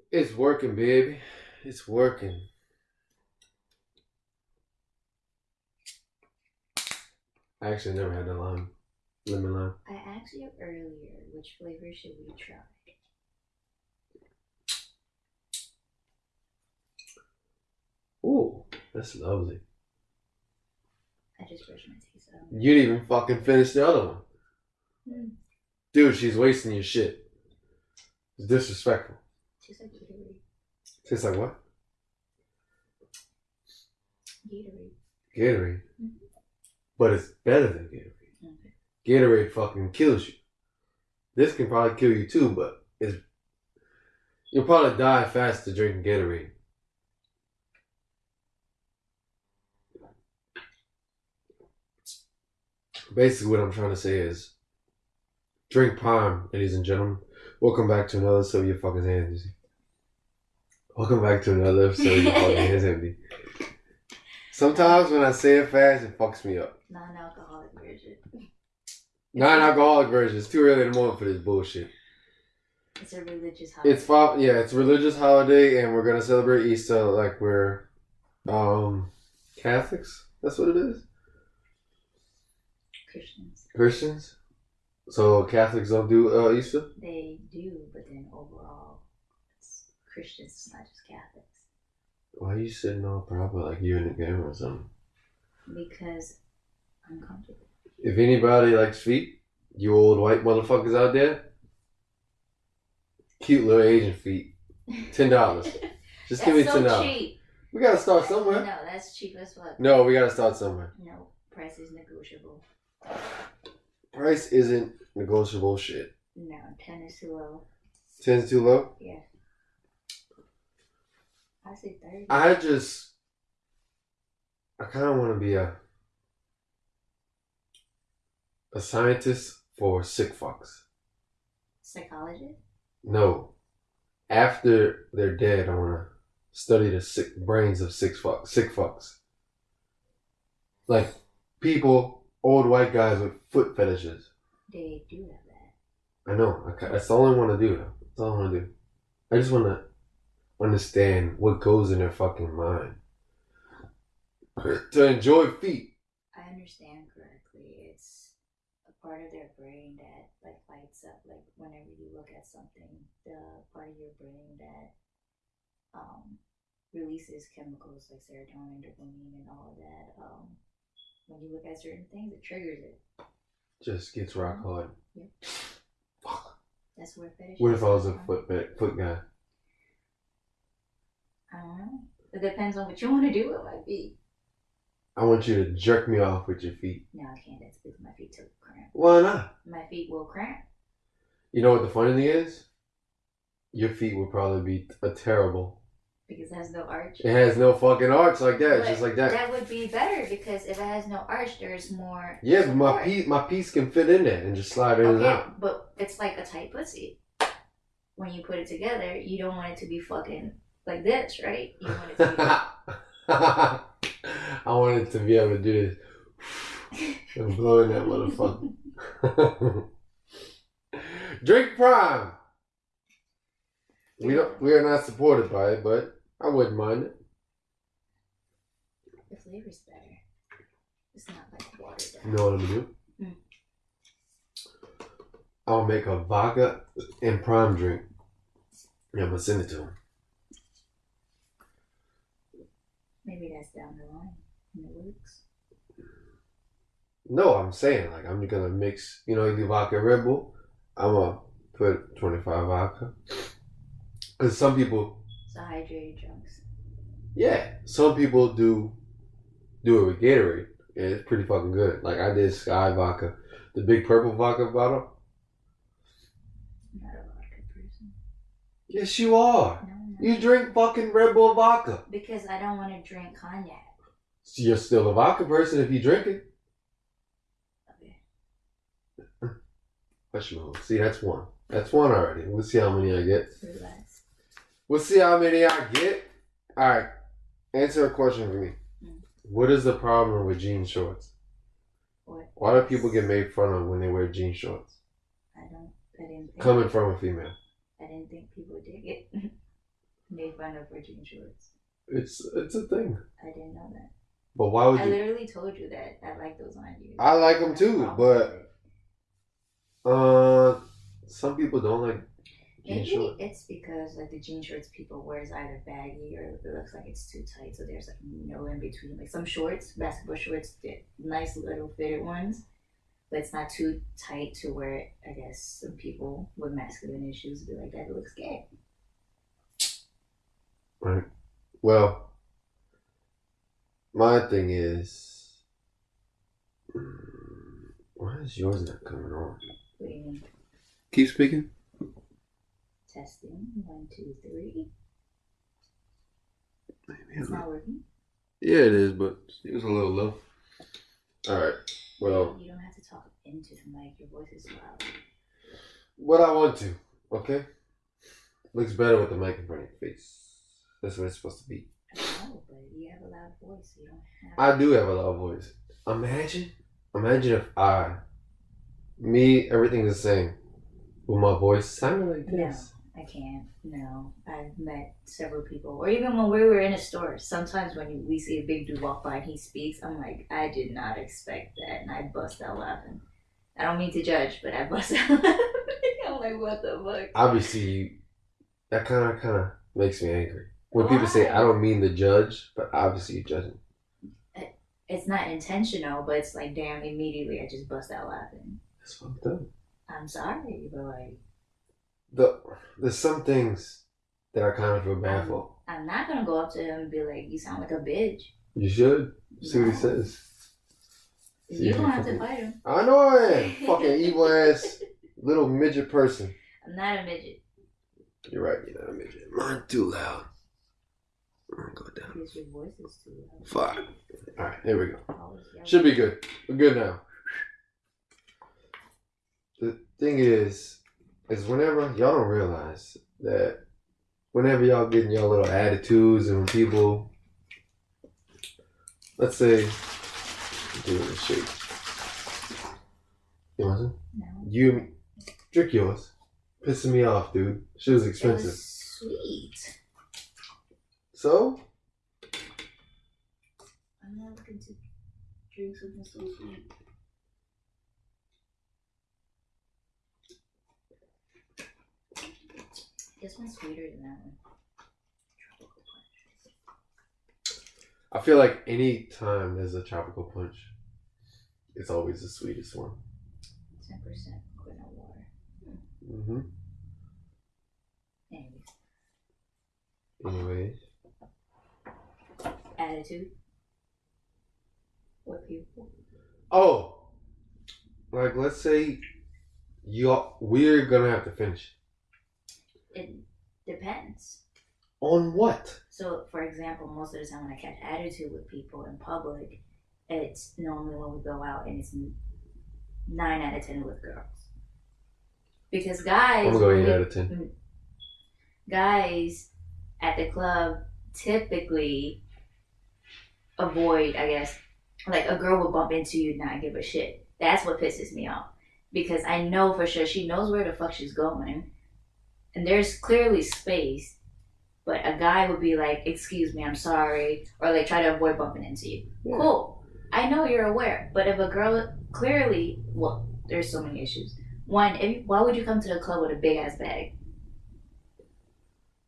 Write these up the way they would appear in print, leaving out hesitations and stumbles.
It's working, baby. It's working. I actually never had the lemon lime. I asked you earlier which flavor should we try. Ooh, that's lovely. I just brushed my teeth out. You didn't even fucking finish the other one. Dude, she's wasting your shit. It's disrespectful. Tastes like Gatorade. Tastes like what? Gatorade. Gatorade. But it's better than Gatorade. Okay. Gatorade fucking kills you. This can probably kill you too, but you'll probably die faster drinking Gatorade. Basically, what I'm trying to say is, drink Prime, ladies and gentlemen. Welcome back to another episode of Your Fucking Hands Empty. Welcome back to another episode of Your Fucking Hands Empty. Sometimes when I say it fast, it fucks me up. Non-alcoholic version. Non-alcoholic version. It's too early in the morning for this bullshit. It's a religious holiday. It's a religious holiday, and we're gonna celebrate Easter like we're Catholics. That's what it is. Christians. So Catholics don't do Easter? They do, but then overall, it's Christians. It's not just Catholics. Why are you sitting all proper like you're in the game or something? Because I'm comfortable. If anybody likes feet, you old white motherfuckers out there, cute little Asian feet, $10. Just give me $10. That's so cheap. We gotta start somewhere. No, that's cheap as fuck. No, we gotta start somewhere. No, price is negotiable. Price isn't negotiable shit. No, 10 is too low. 10 is too low? Yeah. I say 30. I kind of want to be a scientist for sick fucks. Psychologist? No. After they're dead, I want to study the sick brains of sick fucks. Like people, old white guys with foot fetishes. They do have that. I know. That's all I want to do, though. That's all I want to do. I just want to understand what goes in their fucking mind. To enjoy feet. I understand correctly. It's a part of their brain that like lights up. Like whenever you look at something, the part of your brain that releases chemicals like serotonin, dopamine, and all of that. When you look at certain things, it triggers it. Just gets rock hard. Yep. Fuck. That's where fetish. What if I was a foot guy? I don't know. It depends on what you want to do with my feet. I want you to jerk me off with your feet. No, I can't. That's because my feet will cramp. Why not? My feet will cramp. You know what the funny thing is? Your feet would probably be terrible. Because it has no arch. It has no fucking arch like that. But it's just like that. That would be better because if it has no arch, there's more. Yeah, support. but my piece can fit in there and just slide in and out. But it's like a tight pussy. When you put it together, you don't want it to be fucking like this, right? You want it to be. I wanted to be able to do this and blow in that motherfucker. Drink Prime. We are not supported by it, but I wouldn't mind it. The flavor's better. It's not like watered down. You know what I'm gonna do? I'll make a vodka and Prime drink. Yeah, I'm gonna send it to him. Maybe that's down the line in the works. No, I'm saying like I'm gonna mix. You know, you do vodka and Red Bull. I'm gonna put 25 vodka. Because some people. So hydrated junks. Yeah, some people do it with Gatorade. And it's pretty fucking good. Like I did Sky Vodka, the big purple vodka bottle. I'm not a vodka person. Yes, you are. No, I'm not. You drink fucking Red Bull vodka. Because I don't want to drink cognac. So you're still a vodka person if you drink it. Okay. See, that's one. That's one already. We'll see how many I get. Relax. We'll see how many I get. All right. Answer a question for me. What is the problem with jean shorts? What? Why do people get made fun of when they wear jean shorts? I didn't think. Coming from a female. I didn't think people dig it. fun of for jean shorts. It's a thing. I didn't know that. But why would I you? literally told you that I like those on you. I like them too, but some people don't like jean maybe shorts. it's because like the jean shorts people wear is either baggy or it looks like it's too tight, so there's like no in between. Like some shorts, basketball shorts, nice little fitted ones, but it's not too tight to where I guess some people with masculine issues be like that looks gay. Right. Well, my thing is, why is yours not coming on? What do you mean? Keep speaking. Testing 1, 2, 3. Maybe It's not working. Yeah, it is, but it was a little low. All right. Well, you don't have to talk into the mic. Your voice is loud. what I want to, okay? Looks better with the mic in front of your face. That's what it's supposed to be. I know, but you have a loud voice, so you don't have. I do have a loud voice. Imagine if everything's the same, with my voice sounding like this. No, I can't. No, I've met several people, or even when we were in a store. Sometimes when we see a big dude walk by and he speaks, I'm like, I did not expect that, and I bust out laughing. I don't mean to judge, but I bust out laughing. I'm like, what the fuck? Obviously, that kind of makes me angry. When people say, I don't mean to judge, but obviously you're judging. It's not intentional, but it's like, damn, immediately I just bust out laughing. That's fucked up. I'm sorry, but like... There's some things that I kind of feel bad for. I'm not going to go up to him and be like, you sound like a bitch. You should. See what he says. You don't have to fight him. I know I am. Fucking evil ass little midget person. I'm not a midget. You're right, you're not a midget. Mine too loud. I'm gonna go down. Because your voice is too loud. Fuck. Alright, here we go. Should be good. We're good now. The thing is whenever y'all don't realize that whenever y'all getting your little attitudes and when people, let's say, do this shit. You want some? No. You drink yours. Pissing me off, dude. Shit was expensive. It was sweet. So? I'm not looking to drink something so sweet. This one's sweeter than that one. I feel like any time there's a tropical punch, it's always the sweetest one. 10% coconut water. Mm-hmm. Anyways. Attitude. What people? Oh, like let's say we're gonna have to finish. It depends. On what? So, for example, most of the time when I catch attitude with people in public, it's normally when we go out and it's 9 out of 10 with girls. Because guys... I'm gonna go 8 out of 10. Guys at the club typically avoid, I guess, like a girl will bump into you and not give a shit. That's what pisses me off. Because I know for sure she knows where the fuck she's going. And there's clearly space. But a guy would be like, excuse me, I'm sorry. Or like try to avoid bumping into you. Yeah. Cool. I know you're aware. But if a girl clearly, well, there's so many issues. One, why would you come to the club with a big ass bag?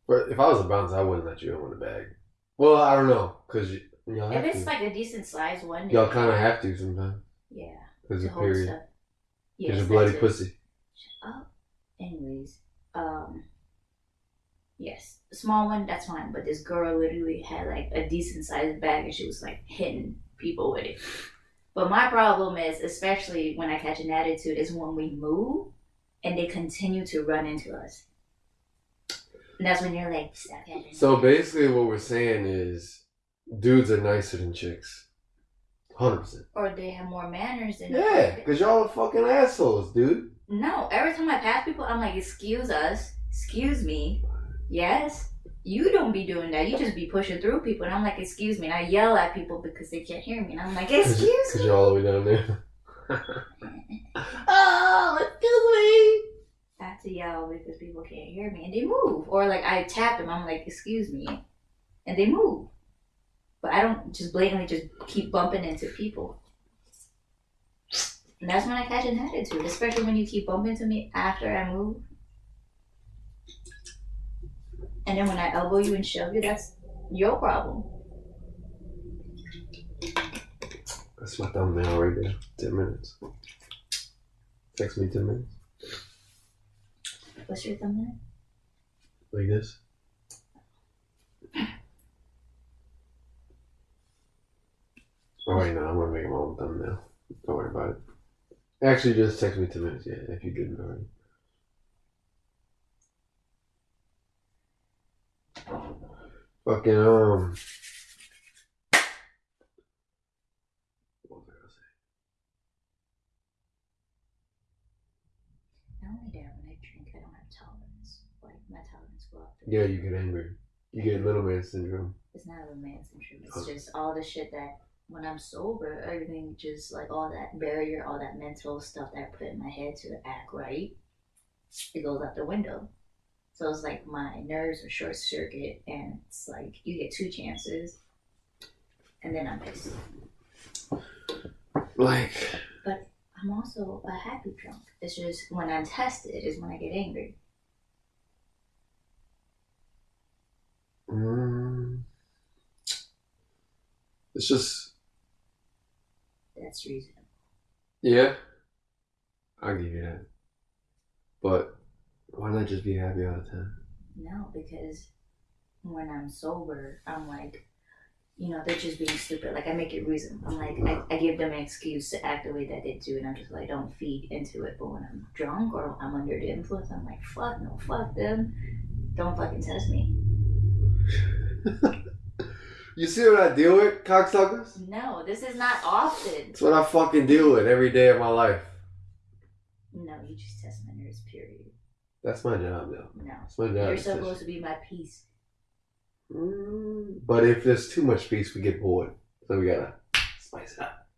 But if I was a bouncer, I wouldn't let you in with a bag. Well, I don't know. Because y'all have if it's to. Like a decent size one. Y'all kind of have to sometimes. Yeah. Because of period. Because yes, your bloody pussy. Shut up. Anyways. Yes, a small one, that's fine. But this girl literally had like a decent sized bag and she was like hitting people with it. But my problem is, especially when I catch an attitude, is when we move and they continue to run into us. And that's when you're like, stop catching. So basically what we're saying is dudes are nicer than chicks. 100%. Or they have more manners than yeah, because y'all are fucking assholes, dude. No, every time I pass people, I'm like, excuse us, excuse me. Yes, you don't be doing that. You just be pushing through people. And I'm like, excuse me. And I yell at people because they can't hear me. And I'm like, excuse me. Because you're all the way down there. Oh, excuse me. I have to yell because people can't hear me and they move. Or like I tap them, I'm like, excuse me, and they move. But I don't just blatantly just keep bumping into people. And that's when I catch an attitude, especially when you keep bumping into me after I move. And then when I elbow you and shove you, that's your problem. That's my thumbnail right there. 10 minutes. Text me 10 minutes. What's your thumbnail? Like this. Oh wait, no, I'm gonna make my own thumbnail. Don't worry about it. Actually, just text me 10 minutes, yeah, if you didn't already. Fucking, what was I gonna say? Not only that, when I drink, I don't have tolerance. Like, my tolerance go up. Yeah, you get angry. You get little man syndrome. It's not a man syndrome. It's just all the shit that when I'm sober, everything just like all that barrier, all that mental stuff that I put in my head to act right, it goes out the window. So it's like my nerves are short circuit, and it's like you get 2 chances, and then I'm pissed. Like. But I'm also a happy drunk. It's just when I'm tested is when I get angry. It's just. That's reasonable. Yeah. I'll give you that. But why not just be happy all the time? No, because when I'm sober, I'm like, you know, they're just being stupid. Like, I make it reasonable. I'm like, I give them an excuse to act the way that they do, and I'm just like, don't feed into it. But when I'm drunk or I'm under the influence, I'm like, fuck no, fuck them. Don't fucking test me. You see what I deal with, cocksuckers? No, this is not often. It's what I fucking deal with every day of my life. No, you just test my nerves, period. That's my job, though. No. That's my job. You're supposed to be my peace. But if there's too much peace, we get bored. So we gotta spice it up.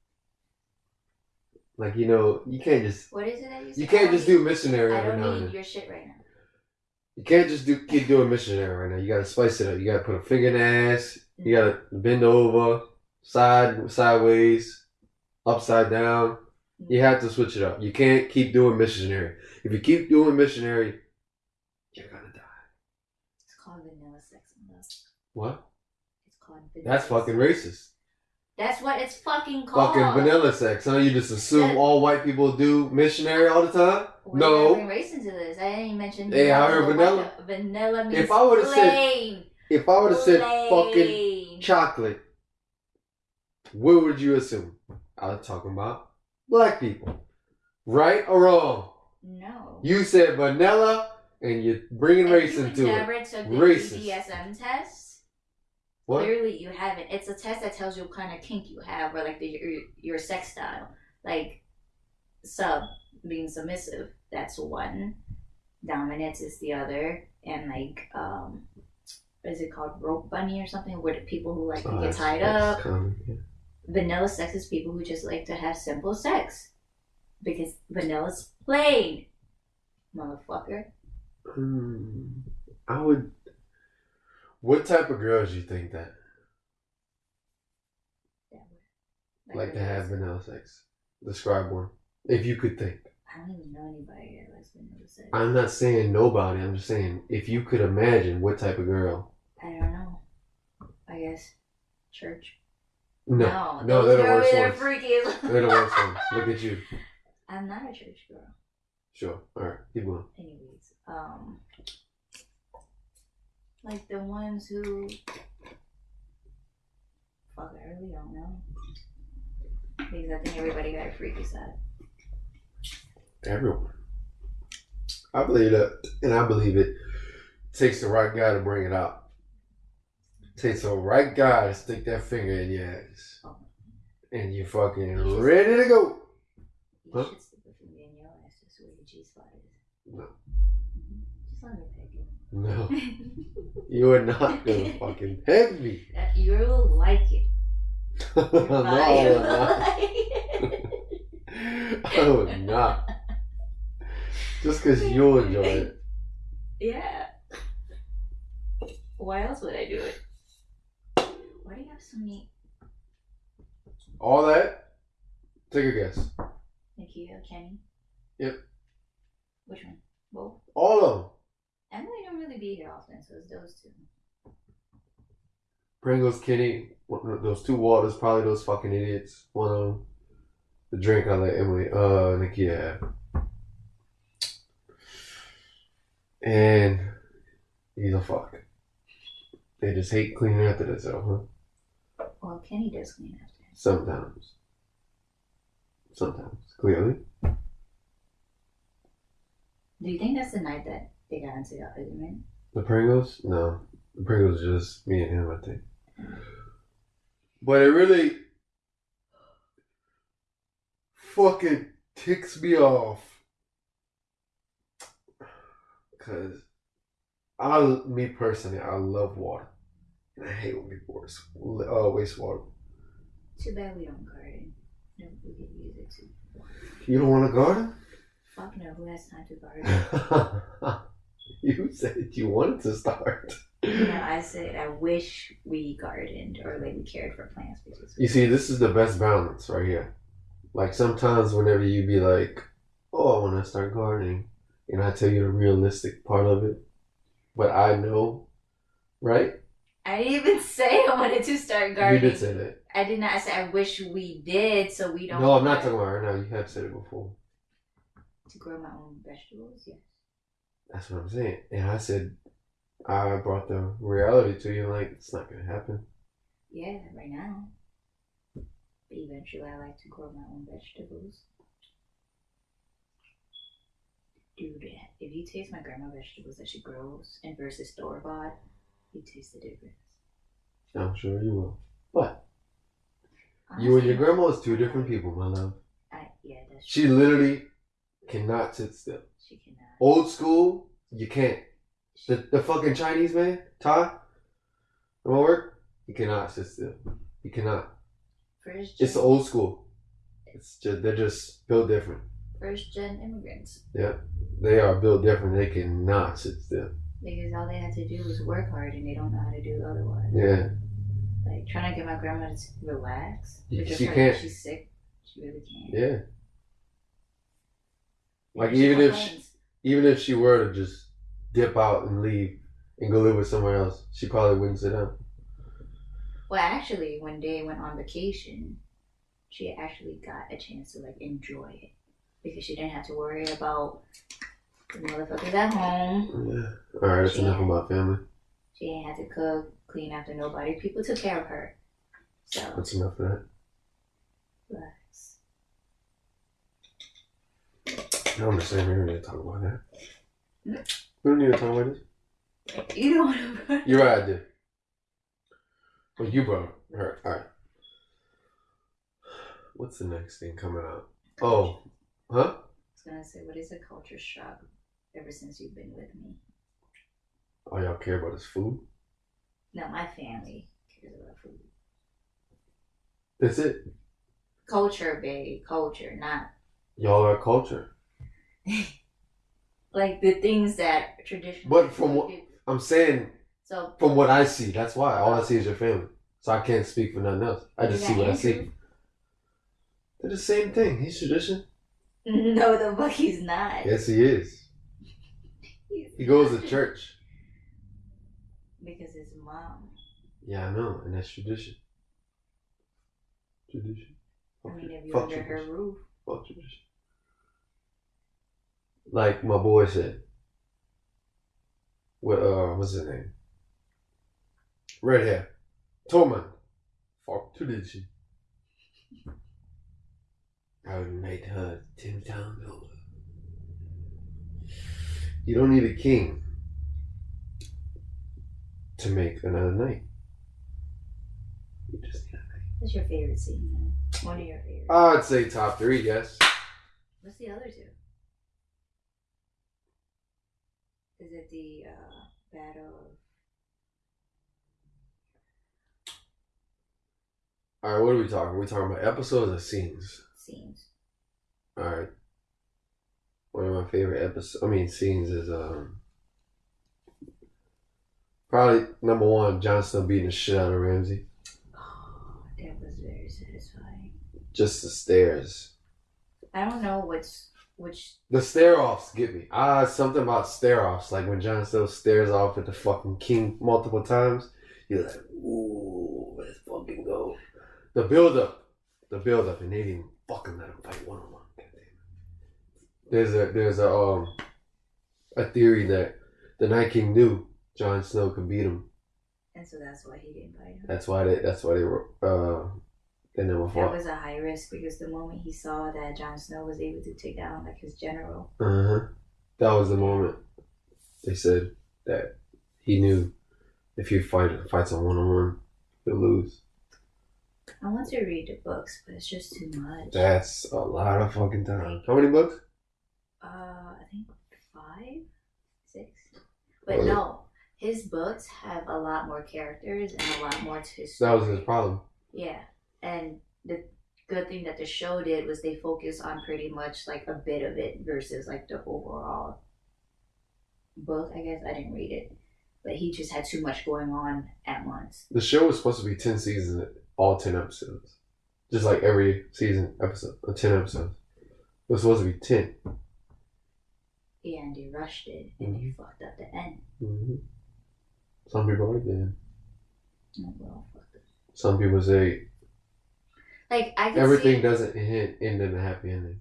Like, you know, you can't just... What is it that you say? You can't just do missionary I every now don't and need then. your shit right now. You can't just keep doing missionary right now. You gotta spice it up. You gotta put a finger in the ass. You gotta bend over, sideways, upside down. You have to switch it up. You can't keep doing missionary. If you keep doing missionary, you're gonna die. It's called vanilla sex. What? It's called vanilla That's fucking racist. That's what it's fucking called. Fucking vanilla sex, huh? You just assume all white people do missionary all the time? No. Bring race into this. I didn't even mention. Hey, I heard vanilla. Vanilla means If I would have plain. if I would have said fucking chocolate, what would you assume? I was talking about black people. Right or wrong? No. You said vanilla and you're bringing race into it. Never took the Racist. BDSM test. What? Clearly you haven't. It's a test that tells you what kind of kink you have or like your sex style. Like sub being submissive, that's one. Dominance is the other. And like what is it called? Rope bunny or something? Where the people who like to get tied up. Common, yeah. Vanilla Sex is people who just like to have simple sex. Because vanilla's plain. Motherfucker. I would. What type of girls do you think that? Like to have vanilla sex? Describe one. If you could think. I don't even know anybody that likes vanilla sex. I'm not saying nobody. I'm just saying if you could imagine what type of girl. I don't know. I guess church. No, those they're the girls worst are ones. freaky. They're the worst ones. Look at you. I'm not a church girl. Sure. All right. Keep going. Anyways, like the ones who, fuck, I really don't know. Because I think everybody got a freaky side. Everyone. I believe that, and I believe it takes the right guy to bring it out. Takes the right guy to stick that finger in your ass. Oh. And you're fucking ready to go. You should stick the finger in your ass just where your G-spot is. No. Just let me peg it. No. You are not gonna fucking peg me. You'll like it. No, I would not. I would not. Just because you'll enjoy it. Yeah. Why else would I do it? Why do you have so many? All that? Take a guess. Nikita, Kenny? Yep. Which one? Both? All of them. Emily don't really be here often, so it's those two. Pringles, Kenny, those two waters, probably those fucking idiots. One of them. The drink I let Emily, Nikita have. And he's a fuck. They just hate cleaning after themselves, huh? Well, Kenny does clean after him. Sometimes. Clearly. Do you think that's the night that they got into the argument? The Pringles? No. The Pringles just me and him, I think. But it really fucking ticks me off. Because me personally, I love water. And I hate when people waste water. Too bad we don't garden. No, we could use it too. You don't want a garden? Fuck no, who has time to garden? You said you wanted to start. No, I said I wish we gardened or like we cared for plants. Because You see, this is the best balance right here. Like sometimes whenever you be like, oh, I want to start gardening, and I tell you the realistic part of it, but I know, right? I didn't even say I wanted to start gardening. You did say that. I did not. I said I wish we did, so we don't. No, I'm not talking about right now. You have said it before. To grow my own vegetables, yes. That's what I'm saying. And I said, I brought the reality to you, like, it's not going to happen. Yeah, right now. But eventually I like to grow my own vegetables. Dude, if you taste my grandma vegetables that she grows and versus store-bought, you taste the difference. I'm sure you will. But Honestly, you and your grandma is two different people, my love. Yeah, that's She true. literally cannot sit still. She cannot. Old school, you can't. The fucking Chinese man, Ty, from work, he cannot sit still. He cannot. It's old school. It's just they're just built different. First gen immigrants. Yeah, they are built different. They cannot sit still. Because all they had to do was work hard, and they don't know how to do otherwise. Yeah. Like trying to get my grandma to relax. She can't. She's sick. She really can't. Yeah. Like She even if she were to just dip out and leave and go live with somewhere else, she probably wouldn't sit down. Well, actually, when they went on vacation, she actually got a chance to like enjoy it because she didn't have to worry about the motherfuckers at home. Yeah. All right, that's enough about family. She ain't had to cook, clean after nobody. People took care of her. So that's enough of that. Relax. I understand. We don't need to talk about that. We don't need to talk about this. You don't want to. You're right, I did. Well, you brought her. All right. What's the next thing coming out? Oh, huh? I was gonna say, what is a culture shock? Ever since you've been with me. All y'all care about is food? No, my family cares about food. That's it. Culture, babe. Culture, not. Y'all are culture. Like the things that traditionally. But from what I'm saying, so from what I see, that's why all I see is your family. So I can't speak for nothing else. I just see what I see. They're the same thing. He's tradition. No, the fuck he's not. Yes, he is. He goes to church. Because his mom. Yeah, I know, and that's tradition. Tradition. I mean, if you're under tradition. her roof. Fuck tradition. Like my boy said. What's his name? Red hair. Tolman. Fuck tradition. I would make her 10 times over. You don't need a king to make another night. You just need a night. What's your favorite scene, man? One of your favorites? I'd say top 3, yes. What's the other two? Is it the battle of... Alright, what are we talking? Are we talking about episodes or scenes? Scenes. Alright. one of my favorite scenes is probably number one, Jon Snow beating the shit out of Ramsay. Oh, that was very satisfying. Just the stares. I don't know which. The stare offs get me. Something about stare offs. Like when Jon Snow stares off at the fucking king multiple times, you're like, ooh, let's fucking go. The build up, and they didn't even fucking let him fight one on one. There's a theory that the Night King knew Jon Snow could beat him, and so that's why he didn't fight him. That's why they were they never fought. That was a high risk because the moment he saw that Jon Snow was able to take down like his general, that was the moment they said that he knew if he fights on one, he'll lose. I want to read the books, but it's just too much. That's a lot of fucking time. How many books? I think 5, 6. But no, his books have a lot more characters and a lot more to his story. That was his problem. Yeah, and the good thing that the show did was they focused on pretty much like a bit of it versus like the overall book. I guess I didn't read it, but he just had too much going on at once. The show was supposed to be 10 seasons, all 10 episodes. Just like every season episode, 10 episodes. It was supposed to be 10. Yeah, and they rushed it and they fucked up the end. Mm-hmm. Some people like the end. Oh, well, fucked up. Some people say like I everything doesn't end in a happy ending.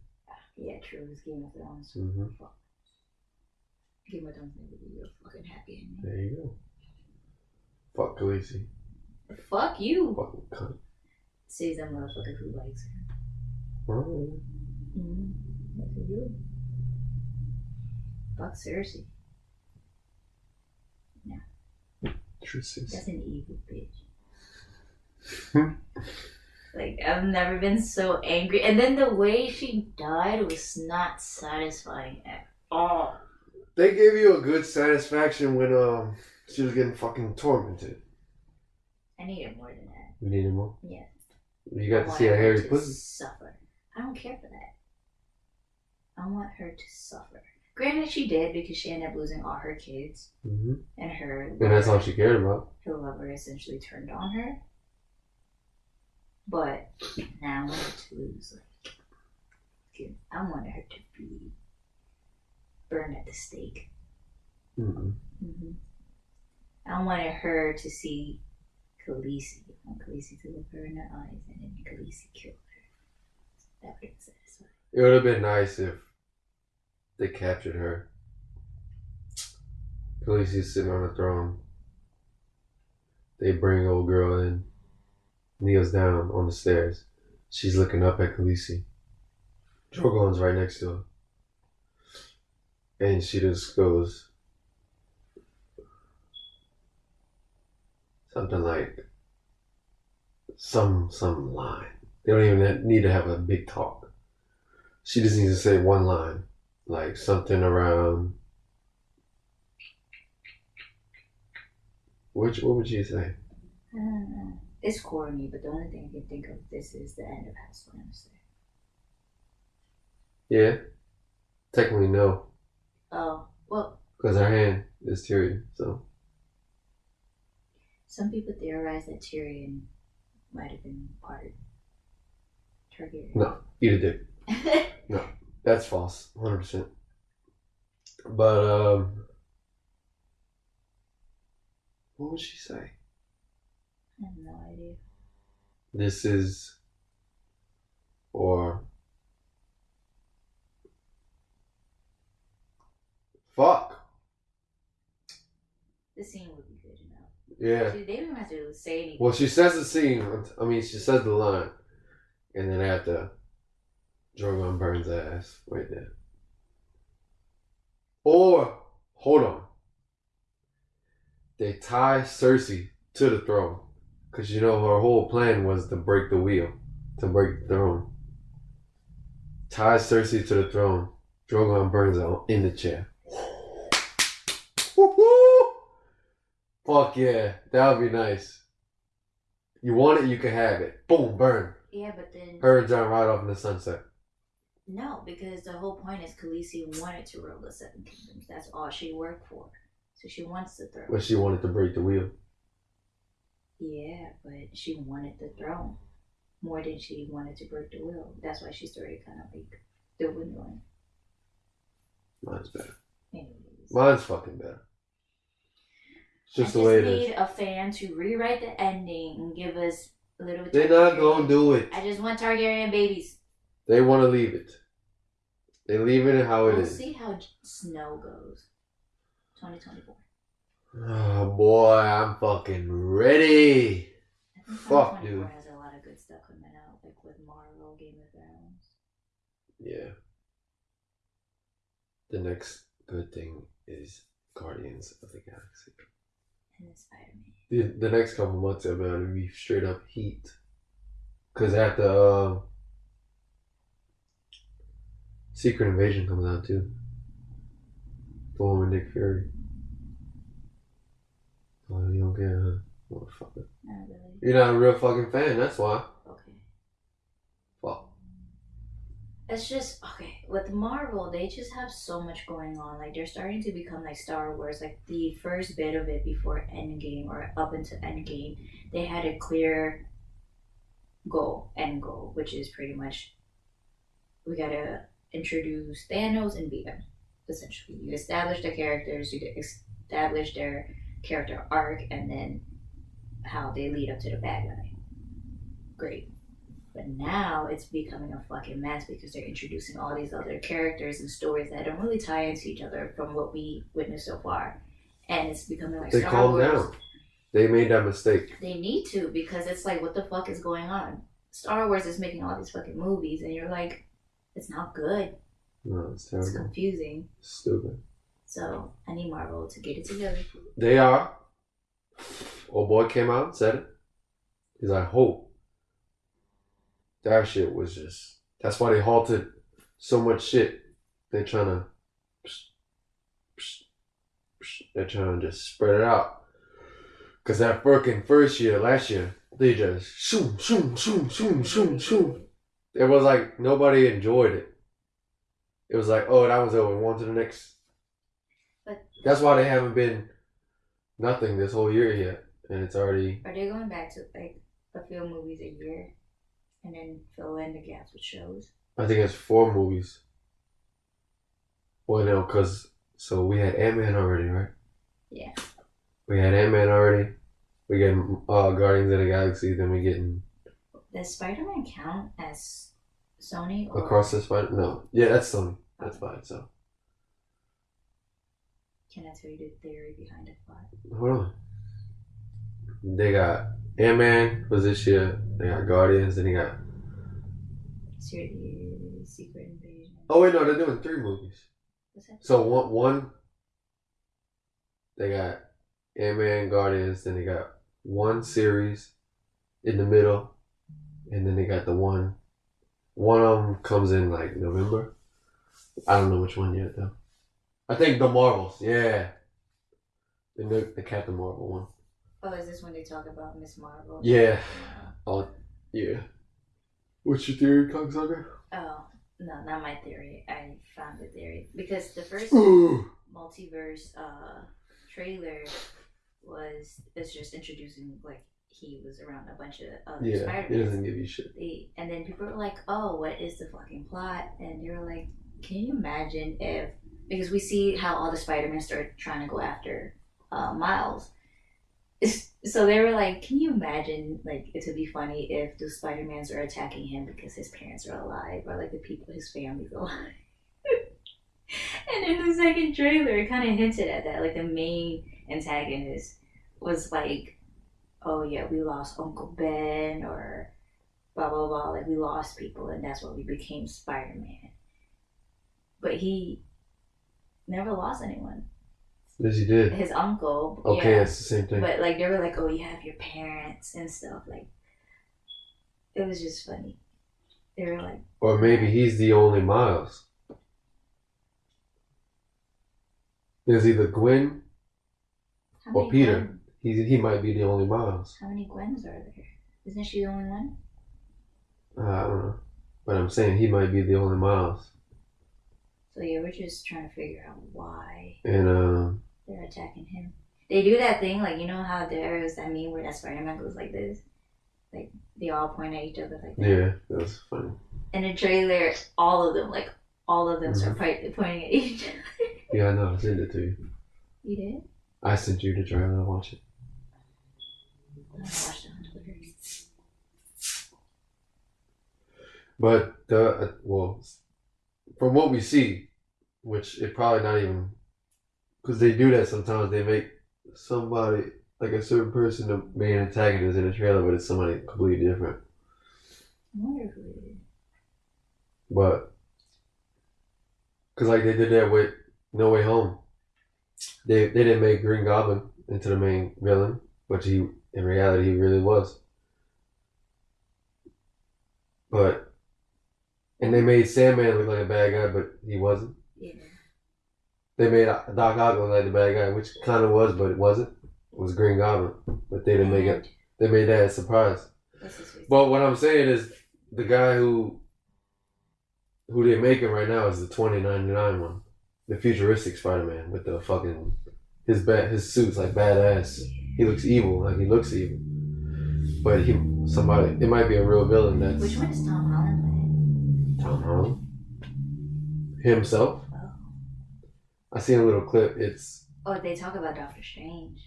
Yeah, true. It's Game of Thrones. Fuck. Game of Thrones never be a fucking happy ending. There you go. Fuck Khaleesi. Fuck you. Fucking cunt. Says that motherfucker who likes her. Oh. That's for you. Fuck Cersei. No. That's an evil bitch. Like, I've never been so angry. And then the way she died was not satisfying at all. They gave you a good satisfaction when she was getting fucking tormented. I needed more than that. You needed more? Yeah. You got to see a hairy pussy. Suffer. I don't care for that. I want her to suffer. Granted, she did because she ended up losing all her kids. Mm-hmm. And her lover, and that's all she cared about. Her lover essentially turned on her. But now I want her to lose. Like, I wanted her to be burned at the stake. I wanted her to see Khaleesi. I want Khaleesi to look her in the eyes and then Khaleesi kill her. That would have been satisfying. It would have been nice if they captured her. Khaleesi's sitting on the throne. They bring old girl in. Kneels down on the stairs. She's looking up at Khaleesi. Drogon's right next to her. And she just goes something like some line. They don't even need to have a big talk. She just needs to say one line. Like something around what would she say? I don't know. It's corny, but the only thing I can think of this is the end of House of Lannister. Yeah. Technically, no. Oh, well. Because her hand is Tyrion, so. Some people theorize that Tyrion might have been part Targaryen. No, eat a dick. No, that's false, 100%. But, what would she say? I have no idea. This is, or, fuck. The scene would be good enough. Yeah. They don't have to say anything. Well, she says the scene, she says the line, and then after, Drogon burns her ass right there. Or, hold on. They tie Cersei to the throne. Because, her whole plan was to break the wheel. To break the throne. Tie Cersei to the throne. Drogon burns her in the chair. Woo-hoo! Fuck yeah. That would be nice. You want it, you can have it. Boom, burn. Yeah, but then... Her and John ride off in the sunset. No, because the whole point is Khaleesi wanted to rule the Seven Kingdoms. That's all she worked for. So she wants the throne. But she wanted to break the wheel. Yeah, but she wanted the throne more than she wanted to break the wheel. That's why she started kind of like dwindling. Mine's better. Anyways. Mine's fucking better. It's just I the way it need is. a fan to rewrite the ending and give us a little bit. They're not gonna do it. I just want Targaryen babies. They want to leave it. They leave it how it We'll is. see how Snow goes. 2024. Oh boy, I'm fucking ready. I think Fuck, 2024 dude. has a lot of good stuff coming out, like with Marvel, Game of Thrones. Yeah. The next good thing is Guardians of the Galaxy. And then Spider-Man. The next couple months are about to be straight up heat. Cause after Secret Invasion comes out too. The one with Nick Fury. Oh, you don't care, huh? Motherfucker. Not really. You're not a real fucking fan, that's why. Okay. Fuck. It's just okay with Marvel. They just have so much going on. Like they're starting to become like Star Wars. Like the first bit of it before Endgame or up into Endgame, they had a clear end goal, which is pretty much we gotta introduce Thanos and beat him. Essentially, you establish the characters, you establish their character arc, and then how they lead up to the bad guy. Great. But now it's becoming a fucking mess because they're introducing all these other characters and stories that don't really tie into each other from what we witnessed so far. And it's becoming like They Star calmed Wars. down. They made that mistake. They need to because it's like, what the fuck is going on? Star Wars is making all these fucking movies and you're like, it's not good. No, it's It's terrible. confusing. Stupid. So I need Marvel to get it together. They are. Old boy came out and said it. He's like, hope. That shit was just. That's why they halted so much shit. They're trying to. They're trying to just spread it out. Because that fucking last year, they just shoom, shoom, shoom, shoom, shoom, shoom. It was like nobody enjoyed it. It was like, oh, that was over. On to the next. But that's why they haven't been nothing this whole year yet. And it's already. are they going back to like a few movies a year and then fill in the gaps with shows? I think it's 4 movies. Well, no, because. So we had Ant-Man already, right? Yeah. We had Ant-Man already. We getting Guardians of the Galaxy. Then we getting. Does Spider-Man count as Sony? Or... Across the Spider? No. Yeah, that's Sony. That's fine. So. Can I tell you the theory behind the plot? Hold on. They got Ant-Man was this year. They got Guardians. Then they got. Secret Invasion. Oh wait, no, they're doing 3 movies. What's that? So one. They got Ant-Man, Guardians. Then they got one series in the middle, and then they got the one. One of them comes in like November. I don't know which one yet though. I think the Marvels. Yeah. The Captain Marvel one. Oh, is this when they talk about Miss Marvel? Yeah. Oh, yeah. What's your theory, cocksucker? Oh, no, not my theory. I found the theory. Because the first multiverse trailer was just introducing, like, he was around a bunch of other Yeah, Spider-Man. it doesn't give you shit. And then people were like, oh, what is the fucking plot? And they were like, can you imagine if... Because we see how all the Spider-Men start trying to go after Miles. So they were like, can you imagine, like, it would be funny if the Spider-Mans are attacking him because his parents are alive, or, like, the people, his family's alive. And in the second trailer, it kind of hinted at that. Like, the main antagonist was like, oh, yeah, we lost Uncle Ben, or blah, blah, blah. Like, we lost people, and that's why we became Spider-Man. But he never lost anyone. Yes, he did. His uncle. Okay, yeah. it's the same thing. But, like, they were like, oh, you have your parents and stuff. Like, it was just funny. They were like... Or maybe he's the only Miles. There's either Gwen or Peter. He might be the only Miles. How many Gwens are there? Isn't she the only one? I don't know. But I'm saying he might be the only Miles. So yeah, we're just trying to figure out why And they're attacking him. They do that thing, like, you know how there is that meme where that Spider-Man goes like this? Like, they all point at each other like that. yeah, that was funny. In the trailer, all of them start pointing at each other. Yeah, I know. I sent it to you. You did? I sent you the trailer to watch it. I watched it on Twitter. But from what we see, which it probably not even, because they do that sometimes. They make somebody like a certain person the main antagonist in the trailer, but it's somebody completely different. I wonder who it is. But because like they did that with No Way Home, they didn't make Green Goblin into the main villain, but in reality he really was. And they made Sandman look like a bad guy, but he wasn't. Yeah. They made Doc Ock look like the bad guy, which kind of was, but it wasn't. It was Green Goblin, but they didn't make it. They made that a surprise. But what I'm saying is, the guy who they're making right now is the 2099 one, the futuristic Spider-Man with the fucking his suit's like badass. He looks evil, like he looks evil. But it might be a real villain. Which one is Tom Holland playing? Tom Holland himself. Oh. I seen a little clip. They talk about Doctor Strange.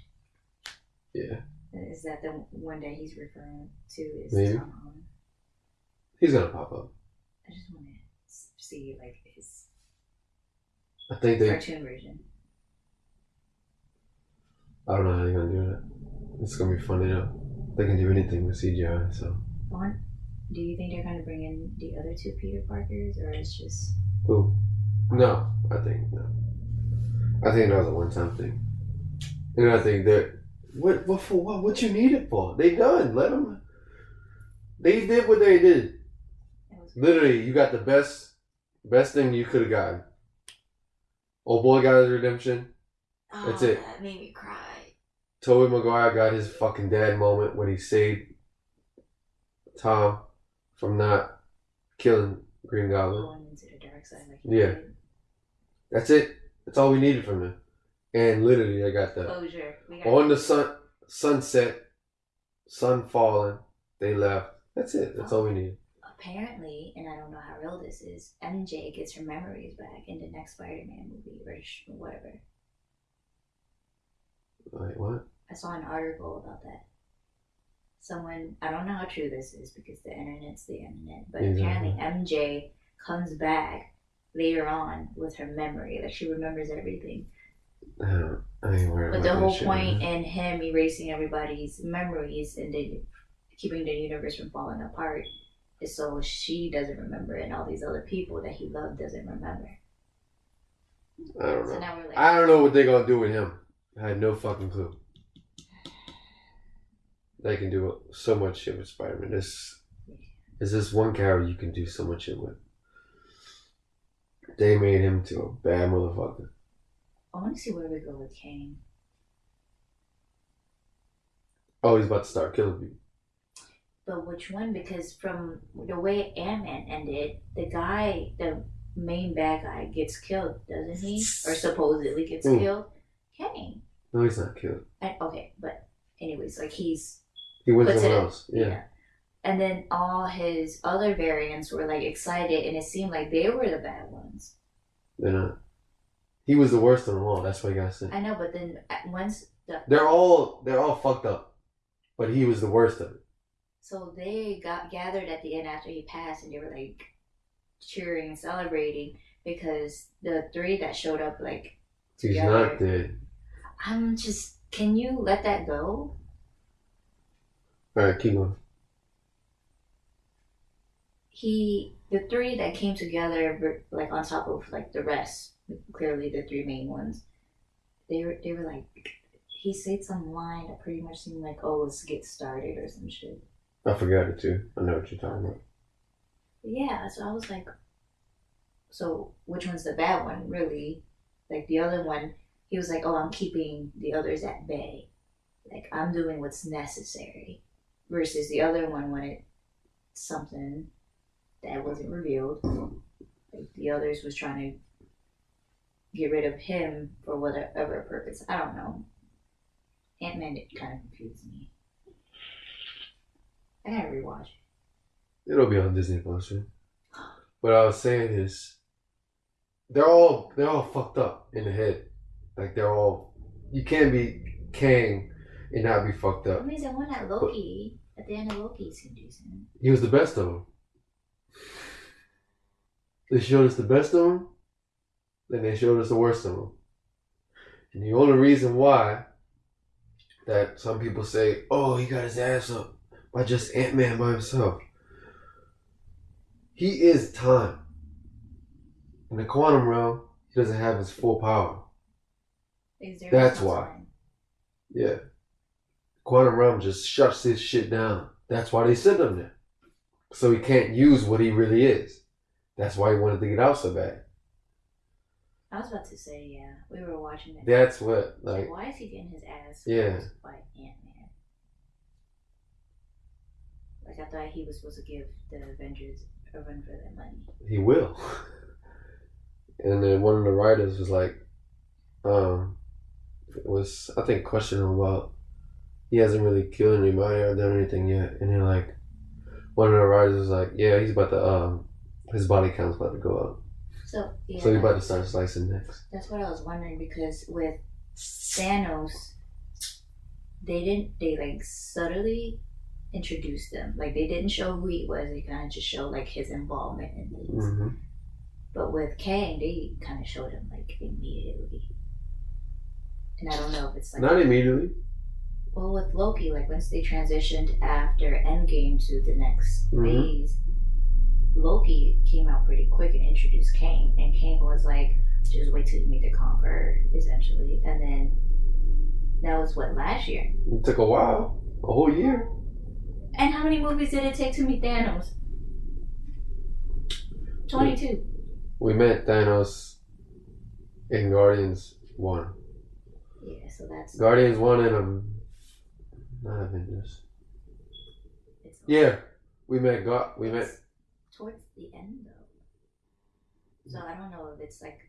Yeah. Is that the one that he's referring to? Is Maybe. Tom Holland? He's gonna pop up. I just want to see like his cartoon version. I don't know how they're gonna do that. It's gonna be funny though. They can do anything with CGI. So. Do you think they're gonna bring in the other two Peter Parkers, or it's just? Who? No, I think no. I think that was a one-time thing, and I think that what for what? What you need it for? They done. Let them. They did what they did. Literally, you got the best thing you could have gotten. Old boy got his redemption. That's it. That made me cry. Tobey Maguire got his fucking dad moment when he saved Tom from not killing Green Goblin. Going into the dark side. Yeah. That's it. That's all we needed from him. And literally, I got the closure. On the sunset, sun falling, they left. That's it. That's all we need. Apparently, and I don't know how real this is, MJ gets her memories back in the next Spider-Man movie or whatever. Wait, what? I saw an article about that. Someone, I don't know how true this is because the internet's the internet, but apparently MJ comes back later on with her memory. Like, she remembers everything. I ain't worried but about the whole shit, point in him erasing everybody's memories and then keeping the universe from falling apart is so she doesn't remember and all these other people that he loved doesn't remember. I don't know. So now we're like, I don't know what they're gonna do with him. I had no fucking clue. They can do so much shit with Spider-Man. This is this one character you can do so much shit with. They made him to a bad motherfucker. I want to see where we go with Kane. Oh, he's about to start killing people. But which one? Because from the way Ant-Man ended, the main bad guy gets killed, doesn't he? Or supposedly gets killed. Kane. No, he's not killed. Okay, but anyways, like he went somewhere else. Yeah. And then all his other variants were like excited, and it seemed like they were the bad ones. They're not. He was the worst of them all. That's why he got sent. I know, but then once they're all fucked up, but he was the worst of it. So they got gathered at the end after he passed, and they were like cheering and celebrating because the three that showed up like together. He's not dead. I'm just. Can you let that go? All right, keep going. The three that came together, like on top of like the rest, clearly the three main ones, they were like, he said some line that pretty much seemed like, oh, let's get started or some shit. I forgot it too. I know what you're talking about. Yeah, so I was like, so which one's the bad one, really? Like the other one, he was like, oh, I'm keeping the others at bay. Like, I'm doing what's necessary. Versus the other one wanted something that wasn't revealed. Like the others was trying to get rid of him for whatever purpose. I don't know. Ant-Man kind of confused me. I gotta rewatch it. It'll be on Disney Plus. Right? What I was saying is, they're all fucked up in the head. Like they're all. You can't be Kang and not be fucked up. That means I want that Loki. At the end of Loki seemed decent. He was the best of them. They showed us the best of them, then they showed us the worst of them. And the only reason why that some people say, oh, he got his ass up by just Ant-Man by himself. He is time. In the quantum realm, he doesn't have his full power. That's why. Time. Yeah. Quantum realm just shuts his shit down. That's why they sent him there. So he can't use what he really is. That's why he wanted to get out so bad. I was about to say, yeah, we were watching that. That's what, like, why is he getting his ass by Ant-Man? Like, I thought he was supposed to give the Avengers a run for their money. He will. And then one of the writers was like, I think, questioning him about, he hasn't really killed anybody or done anything yet. And then, like, one of the writers was like, yeah, he's about to, his body count's about to go up. So he's about to start slicing necks. That's what I was wondering, because with Thanos, they like subtly introduced them. Like they didn't show who he was. They kind of just showed like his involvement in things. Mm-hmm. But with Kang, they kind of showed him like immediately. And I don't know if it's like not immediately. Well, with Loki, like once they transitioned after Endgame to the next phase, Loki came out pretty quick and introduced Kang, and Kang was like, just wait till you meet the Conqueror, essentially. And then that was what, last year? It took a while, a whole year. And how many movies did it take to meet Thanos? 22. We met Thanos in Guardians 1. Yeah, so that's Guardians 1 and not Avengers. Yeah, we met towards the end though. So I don't know if it's like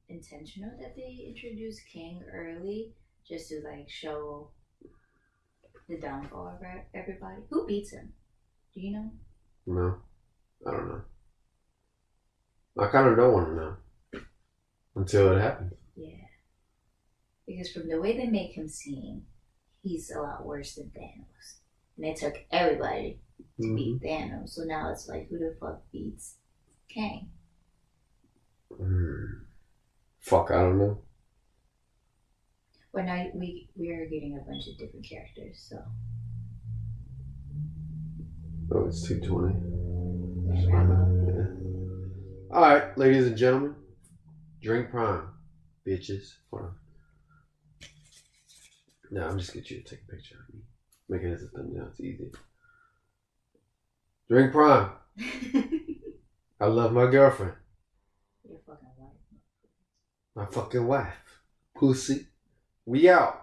intentional that they introduced King early just to like show the downfall of everybody. Who beats him? Do you know? No, I don't know. I kind of don't want to know until it happens. Yeah, because from the way they make him seem, he's a lot worse than Thanos, and it took everybody to beat Thanos. So now it's like, who the fuck beats Kang? Fuck, I don't know. Well, now we are getting a bunch of different characters, so. Oh, it's 2:20. Yeah. All right, ladies and gentlemen, drink prime, bitches. Hold on. No, I'm just get you to take a picture of me. Make it as a thumbnail. It's easy. Drink prime. I love my girlfriend. Your fucking wife. My fucking wife. Pussy. We out.